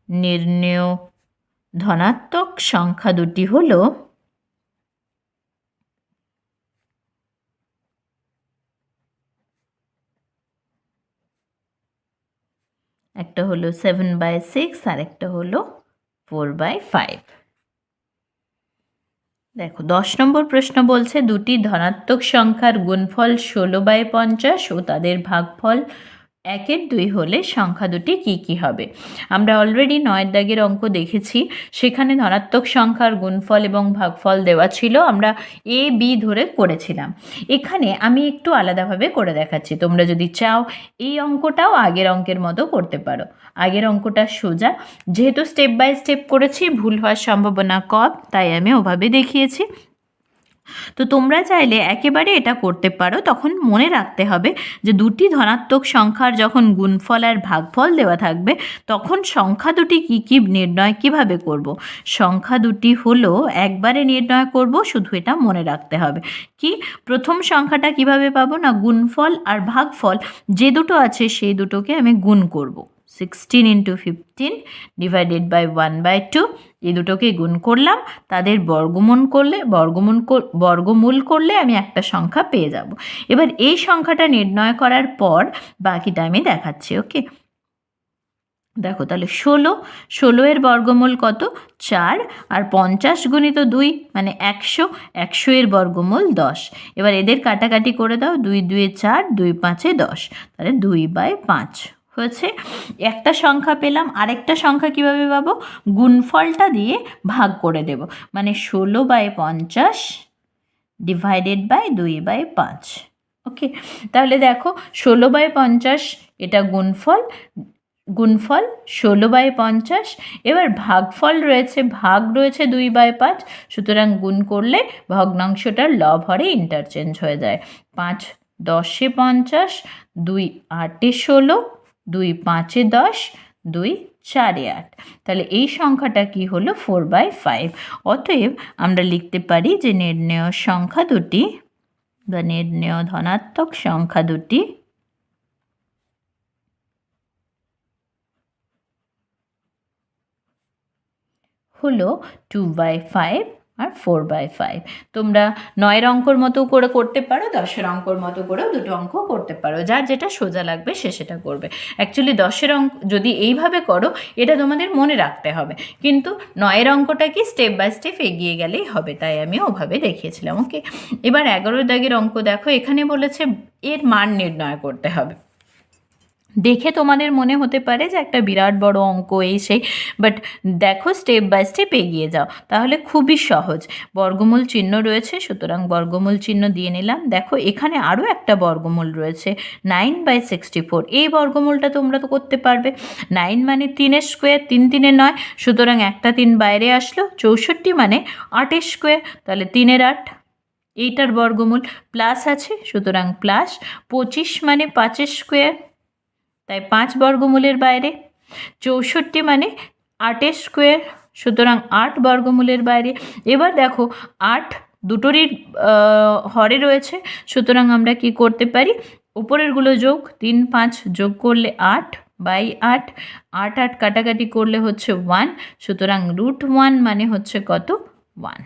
নির্ণেয় ধনাত্মক সংখ্যা দুটি হলো একটা হলো 7/6 আর একটা হলো 4/5। দেখো 10 নম্বর প্রশ্ন বলছে দুটি ধনাত্মক সংখ্যার গুণফল 16/50 ও তাদের ভাগফল 1/2 হলে সংখ্যা দুটি কি কি হবে। আমরা অলরেডি 9 দাগের অঙ্ক দেখেছি, সেখানে ধনাত্মক সংখ্যার গুণফল এবং ভাগফল দেওয়া ছিল, আমরা এ বি ধরে করেছিলাম। এখানে আমি একটু আলাদাভাবে করে দেখাচ্ছি, তোমরা যদি চাও এই অঙ্কটাও আগের অঙ্কের মতো করতে পারো। আগের অঙ্কটা সোজা, যেহেতু স্টেপ বাই স্টেপ করেছি ভুল হওয়ার সম্ভাবনা কম, তাই আমি ওভাবে দেখিয়েছি। তো তোমরা চাইলে একেবারে এটা করতে পারো, তখন মনে রাখতে হবে যে দুটি ধনাত্মক সংখ্যার যখন গুণফল আর ভাগফল দেওয়া থাকবে, তখন সংখ্যা দুটি কী কী নির্ণয় কিভাবে করব। সংখ্যা দুটি হলো একবারে নির্ণয় করব, শুধু এটা মনে রাখতে হবে। কি প্রথম সংখ্যাটা কিভাবে পাবো না, গুণফল আর ভাগফল যে দুটো আছে সেই দুটোকে আমি গুণ করব। 16 × 15 ডিভাইডেড বাই 1/2, এই দুটোকে গুণ করলাম, তাদের বর্গমূল করলে আমি একটা সংখ্যা পেয়ে যাব। এবার এই সংখ্যাটা নির্ণয় করার পর বাকিটা আমি দেখাচ্ছি। ওকে, দেখো তাহলে 16 এর বর্গমূল কত, 4, আর 50 গুণিত 2 মানে 100, 100 এর বর্গমূল 10। এবার এদের কাটাকাটি করে দাও, 2 2 4, 2 5 10, তাহলে 2/5 হয়েছে। একটা সংখ্যা পেলাম, আরেকটা সংখ্যা কিভাবে পাবো, গুণফলটা দিয়ে ভাগ করে দেব, মানে 16/50 ডিভাইডেড বাই 2/5। ওকে, তাহলে দেখো 16/50 এটা গুণফল, গুণফল 16/50। এবার ভাগফল রয়েছে, ভাগ রয়েছে 2/5, সুতরাং গুণ করলে ভগ্নাংশটার লব হরে ইন্টারচেঞ্জ হয়ে যায়। 5 10 50, 2 8 16, 2 5 10, 2 4 8। তাহলে এই সংখ্যাটা কি হলো? 4/5। অতএব আমরা লিখতে পারি যে নির্ণেয় সংখ্যা দুটি বা নির্ণেয় ধনাত্মক সংখ্যা দুটি হলো 2/5 আর 4/5। তোমরা 9 অঙ্কর মতো করে করতে পারো, 10 অঙ্কর মতো করেও দুটো অঙ্ক করতে পারো, যার যেটা সোজা লাগবে সে সেটা করবে। অ্যাকচুয়ালি 10 অঙ্ক যদি এইভাবে করো, এটা তোমাদের মনে রাখতে হবে, কিন্তু 9 অঙ্কটা কি স্টেপ বাই স্টেপ এগিয়ে গেলেই হবে, তাই আমি ওভাবে দেখিয়েছিলাম। ওকে, এবার 11 দাগের অঙ্ক দেখো। এখানে বলেছে এর মান নির্ণয় করতে হবে। দেখে তোমাদের মনে হতে পারে যে একটা বিরাট বড় অঙ্ক এই সেই, বাট দেখো স্টেপ বাই স্টেপ এগিয়ে যাও, তাহলে খুবই সহজ। বর্গমূল চিহ্ন রয়েছে, সুতরাং বর্গমূল চিহ্ন দিয়ে নিলাম। দেখো এখানে আরও একটা বর্গমূল রয়েছে 9/64। এই বর্গমূলটা তোমরা তো করতে পারবে। 9 মানে 3 স্কোয়ার, 3 3 9, সুতরাং একটা 3 বাইরে আসলো। 64 মানে 8 স্কোয়ার, তাহলে 3 8। এইটার বর্গমূল প্লাস আছে, সুতরাং প্লাস। 25 মানে 5 স্কোয়ার, তাই 5 বর্গমূলের বাইরে। 64 মানে 8 স্কোয়ার, সুতরাং 8 বর্গমূলের বাইরে। এবার দেখো 8 দুটোরই হরে রয়েছে, সুতরাং আমরা কি করতে পারি? উপরেরগুলো যোগ, 3 5 যোগ করলে 8/8, 8 8 কাটাকাটি করলে হচ্ছে 1, সুতরাং √1 মানে হচ্ছে কত? 1।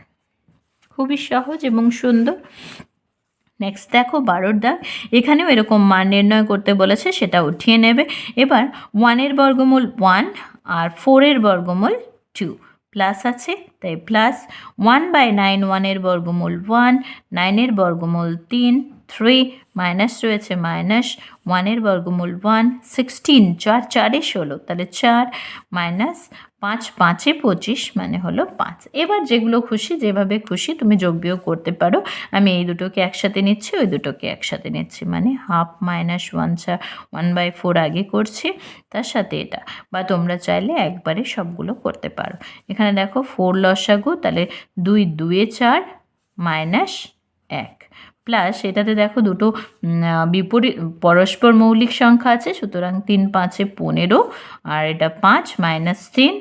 খুবই সহজ এবং সুন্দর। নেক্সট দেখো 12 দাগ। এখানেও এরকম মান নির্ণয় করতে বলেছে, সেটা উঠিয়ে নেবে। এবার 1-এর বর্গমূল 1 আর 4-এর বর্গমূল 2 প্লাস আছে, তাই প্লাস। 1/9, 1-এর বর্গমূল 1, 9-এর বর্গমূল 3, 3 মাইনাস রয়েছে মাইনাস, 1-এর বর্গমূল 1, 16 4 4 16, তাহলে 4 মাইনাস 5 5 25 মানে হলো 5। এবার যেগুলো খুশি, যেভাবে খুশি তুমি যোগ বিয়োগ করতে পারো। আমি এই দুটোকে একসাথে নিচ্ছি, ওই দুটোকে একসাথে নিচ্ছি, মানে হাফ মাইনাস 1/4 আগে করছি, তার সাথে এটা। বা তোমরা চাইলে একবারে সবগুলো করতে পারো। এখানে দেখো 4 লসাগু, তাহলে 2 2 4 মাইনাস 1 প্লাস, এটাতে দেখো দুটো বিপরীত পরস্পর মৌলিক সংখ্যা আছে, সুতরাং 3 5 15, আর এটা 5 মাইনাস 3।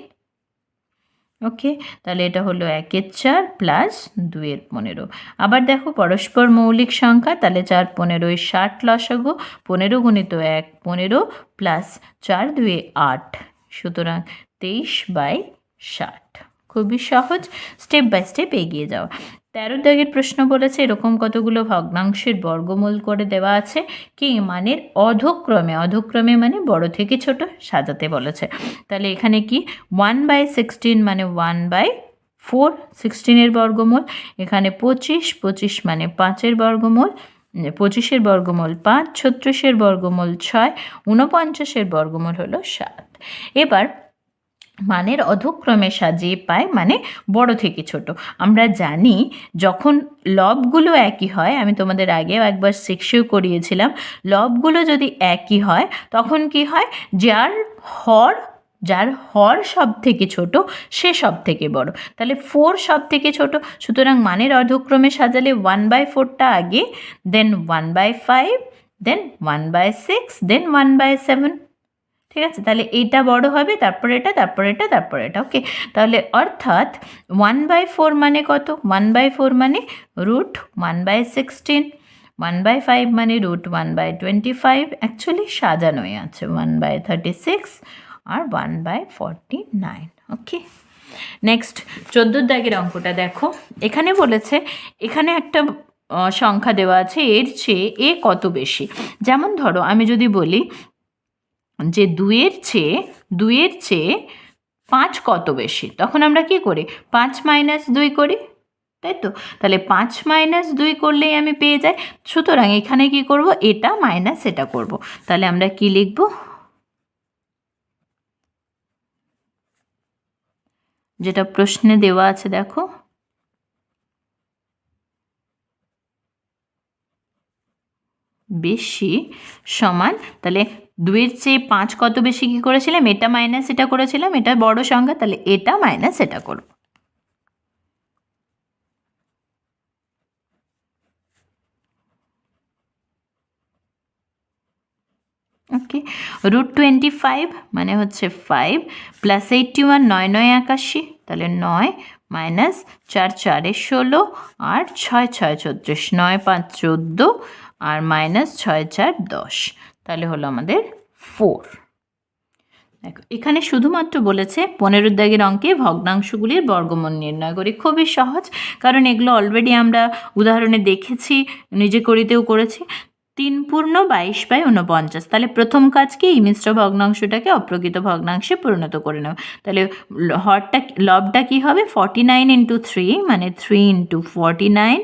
ওকে, তাহলে এটা হলো 1-এর 4 প্লাস 2-এর 15। আবার দেখো পরস্পর মৌলিক সংখ্যা, তাহলে 4 15 60 লসাগু, 15 গুণিত 1 15 প্লাস 4 2 8, সুতরাং 23/60। খুবই সহজ, স্টেপ বাই স্টেপ এগিয়ে যাওয়া। 13 দাগের প্রশ্ন বলেছে এরকম কতগুলো ভগ্নাংশের বর্গমূল করে দেওয়া আছে, কি মানের অধক্রমে, অধক্রমে মানে বড় থেকে ছোট সাজাতে বলেছে। তাহলে এখানে কি 1/16 মানে 1/4, 16-এর বর্গমূল। এখানে 25 25 মানে 5-এর বর্গমূল, 25-এর বর্গমূল 5, 36-এর বর্গমূল 6, 49-এর বর্গমূল হলো 7। এবার মানের অধক্রমে সাজিয়ে পায় মানে বড় থেকে ছোট। আমরা জানি যখন লবগুলো একই হয়, আমি তোমাদের আগেও একবার শিখিয়েও করিয়েছিলাম, লবগুলো যদি একই হয় তখন কি হয়? যার হর সব থেকে ছোট সে সব থেকে বড়। তাহলে 4 সব থেকে ছোট, সুতরাং মানের অধক্রমে সাজালে 1/4টা আগে, দেন 1/5, দেন 1/6, দেন 1/7। ঠিক আছে, তাহলে এইটা বড় হবে, তারপর এটা, তারপর এটা, তারপর এটা। ওকে, তাহলে অর্থাৎ 1/4 মানে কত? 1/4 মানে √1/16, 1/5 মানে √1/25। অ্যাকচুয়ালি সাজানোই আছে 1/36 আর 1/49। ওকে, নেক্সট 14 দাগের অঙ্কটা দেখো। এখানে বলেছে এখানে একটা সংখ্যা দেওয়া আছে, এর চেয়ে এ কত বেশি। যেমন ধরো আমি যদি বলি যে 2-এর চেয়ে 5 কত বেশি, তখন আমরা কি করি? 5 - 2 করি, তাই তো? তাহলে 5 - 2 করলেই আমি পেয়ে যাই। সুতরাং এখানে কি করব? এটা মাইনাস এটা করব। তাহলে আমরা কি লিখব? যেটা প্রশ্নে দেওয়া আছে দেখো, বেশি সমান, তাহলে 2-এর চেয়ে 5 কত বেশি কি করেছিলাম, এটা মাইনাস এটা করেছিলাম, এটা বড় সংখ্যা, তাহলে এটা মাইনাস এটা করব। ওকে, √25 মানে হচ্ছে 5 প্লাস 81, 9 9 81, তাহলে 9 মাইনাস 4 4 16 আর 6 6 34, 9 5 14 আর মাইনাস 6 4 10, তাহলে হলো আমাদের 4। দেখো এখানে শুধুমাত্র বলেছে 15 দাগের অঙ্কে ভগ্নাংশগুলির বর্গমূল নির্ণয় করি। খুবই সহজ, কারণ এগুলো অলরেডি আমরা উদাহরণে দেখেছি, নিজে করিতেও করেছি। 3 পূর্ণ 22/49, তাহলে প্রথম কাজ কি, এই মিশ্র ভগ্নাংশটাকে অপ্রকৃত ভগ্নাংশে পরিণত করে নেব। তাহলে লবটা কি হবে, 49 × 3 মানে 3 × 49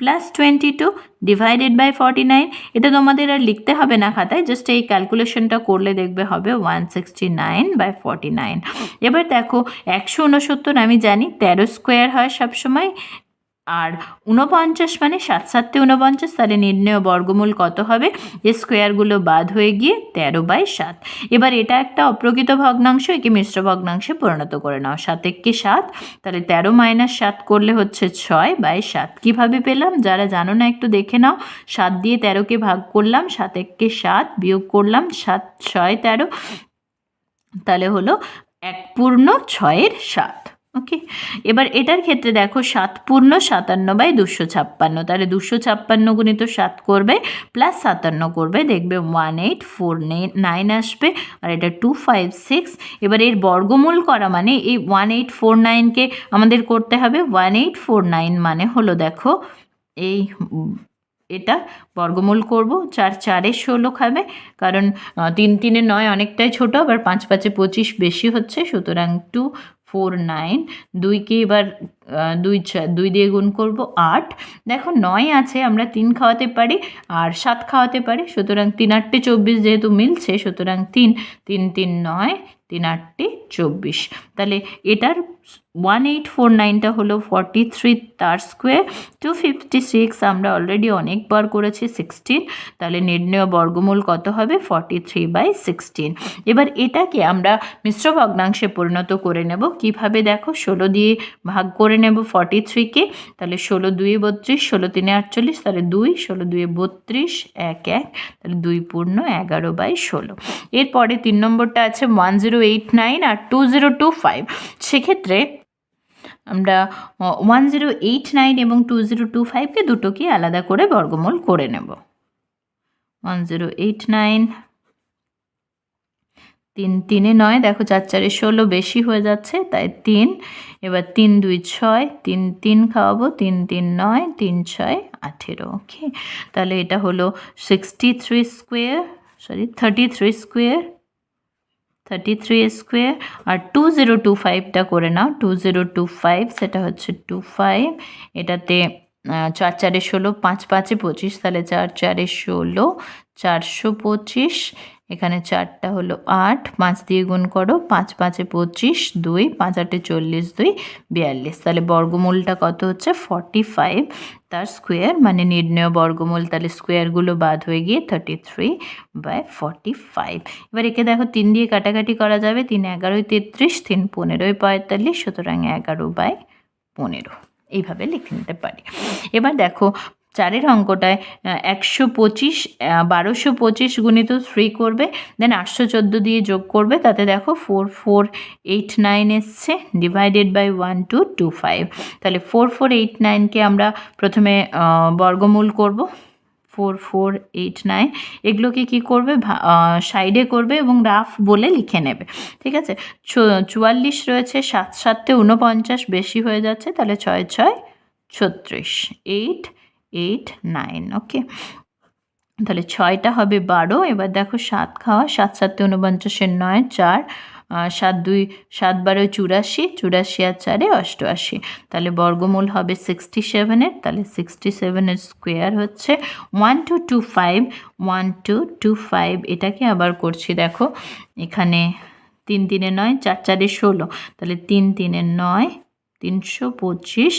প্লাস 22 ডিভাইডেড বাই 49। এটা তোমাদের আর লিখতে হবে না খাতায়, জাস্ট এই ক্যালকুলেশনটা করলে দেখবে হবে 169/49। এবার দেখো 169 আমি জানি 13 স্কোয়ার হয় সবসময়, আর 49 মানে 7 7 49, তাহলে নির্ণেয় বর্গমূল কত হবে, এই স্কোয়ারগুলো বাদ হয়ে গিয়ে 13/7। এবার এটা একটা অপ্রকৃত ভগ্নাংশ, একে মিশ্র ভগ্নাংশে পরিণত করে নাও। 7 × 7, তাহলে 13 - 7 করলে হচ্ছে 6/7। কীভাবে পেলাম, যারা জানো না একটু দেখে নাও। 7 দিয়ে 13কে ভাগ করলাম, 7 × 7 বিয়োগ করলাম, 7 6 13, তাহলে হলো 1 পূর্ণ 6-এর 7। ওকে, এবার এটার ক্ষেত্রে দেখো 7 পূর্ণ 57/256, তাহলে 256 গুণিত 7 করবে প্লাস 57 করবে, দেখবে 1849 আসবে, আর এটা 256। এবার এর বর্গমূল করা মানে এই 1849কে আমাদের করতে হবে। 1849 মানে হলো দেখো এই এটা বর্গমূল করব, 4 4 16 খাবে, কারণ 3 3 9 অনেকটাই ছোট, আবার 5 5 25 বেশি হচ্ছে, সুতরাং 249। 2কে এবার 2 দিয়ে গুণ করব 8। দেখো 9 আছে, আমরা 3 খাওয়াতে পারি আর 7 খাওয়াতে পারি, সুতরাং 3 8 24 যেহেতু মিলছে, সুতরাং 3 3 3 9, 3 8 24। তাহলে এটার 1849টা হলো 43 তার স্কোয়ার। 256 আমরা অলরেডি অনেকবার করেছি 16, তাহলে নির্ণেয় বর্গমূল কত হবে, 43/16। এবার এটাকে আমরা মিশ্র ভগ্নাংশে পরিণত করে নেব। কিভাবে দেখো, 16 দিয়ে ভাগ করে নেব 43কে, তাহলে 16 2 32, 16 3 48, তাহলে 2, 16 2 32, 1 1, তাহলে 2 পূর্ণ 11/16। এরপরে 3 নম্বরটা আছে 1089 আর 2025। সেক্ষেত্রে আমরা 1089 এবং 2025কে দুটোকে আলাদা করে বর্গমূল করে নেব। 1089, 3 3 9, দেখো 4 4 16 বেশি হয়ে যাচ্ছে, তাই 3। এবার 3 2 6, 3 3 খাওয়াবো, 3 3 9, 3 6 18। ওকে, তাহলে এটা হলো 63 স্কোয়ার, 33 স্কোয়ার, 33 স্কোয়ার। আর 2025টা করে নাও, 2025 সেটা হচ্ছে 25, এটাতে 4 4 16, 5 5 25, তাহলে 4 4 16, 425। এখানে 4টা হলো 8, 5 দিয়ে গুণ করো, 5 5 25, 2 5 8 40, 2 42, তাহলে বর্গমূলটা কত হচ্ছে 45 তার স্কোয়ার, মানে নির্ণেয় বর্গমূল, তাহলে স্কোয়ারগুলো বাদ হয়ে গিয়ে 33/45। এবার একে দেখো 3 দিয়ে কাটাকাটি করা যাবে, 3 11 33, 3 15 45, সুতরাং 11/15, এইভাবে লিখে নিতে পারি। এবার দেখো 4-এর অঙ্কটায় 125 1225 গুণিত 3 করবে, দেন 814 দিয়ে যোগ করবে, তাতে দেখো 4489 এসছে, ডিভাইডেড বাই 1225। তাহলে 4489কে আমরা প্রথমে বর্গমূল করব, 4489। এগুলোকে কি করবে, সাইডে করবে এবং রাফ বলে লিখে নেবে, ঠিক আছে। 44 রয়েছে, 7 7 49 বেশি হয়ে যাচ্ছে, তাহলে 6 6 36, 8 8 9। ওকে, তাহলে 6টা হবে 12। এবার দেখো 7 খাওয়া, 7 7 49, 9 4, 7 2 7 12 84, 84 আর 4 88, তাহলে বর্গমূল হবে 67-এর, তাহলে 67-এর স্কোয়ার হচ্ছে 1225 1225। এটাকে আবার করছি, দেখো এখানে 3 3 9, 4 4 16, তাহলে 3 3 9, 325,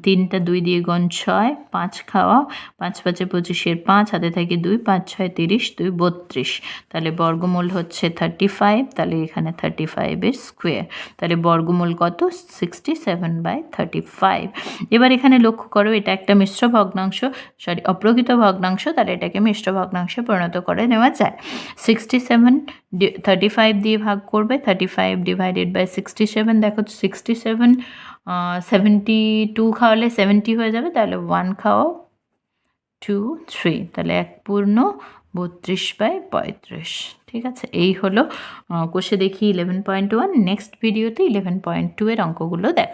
3টা 2 দিয়ে গুণ 6, 5 খাওয়াও, 5 5 25, 5 হাতে থাকে 2, 5 6 30, 2 32। তাহলে বর্গমূল হচ্ছে 35, তাহলে এখানে 35 এর স্কোয়ার। তাহলে বর্গমূল কত? 67/35। এবার এখানে লক্ষ্য করো, এটা একটা মিশ্র ভগ্নাংশ, সরি অপ্রকৃত ভগ্নাংশ, তাহলে এটাকে মিশ্র ভগ্নাংশে পরিণত করে নেওয়া যায়। 67 35 দিয়ে ভাগ করবে, 35 ডিভাইডেড বাই 67, দেখো 67 72 খাওয়ালে 70 হয়ে যাবে, তাহলে 1 খাওয়াও, 2 3, তাহলে 1 পূর্ণ 32/35। ঠিক আছে, এই হলো কোষে দেখি 11.1। নেক্সট ভিডিওতে 11.2 এর অঙ্কগুলো দেখো।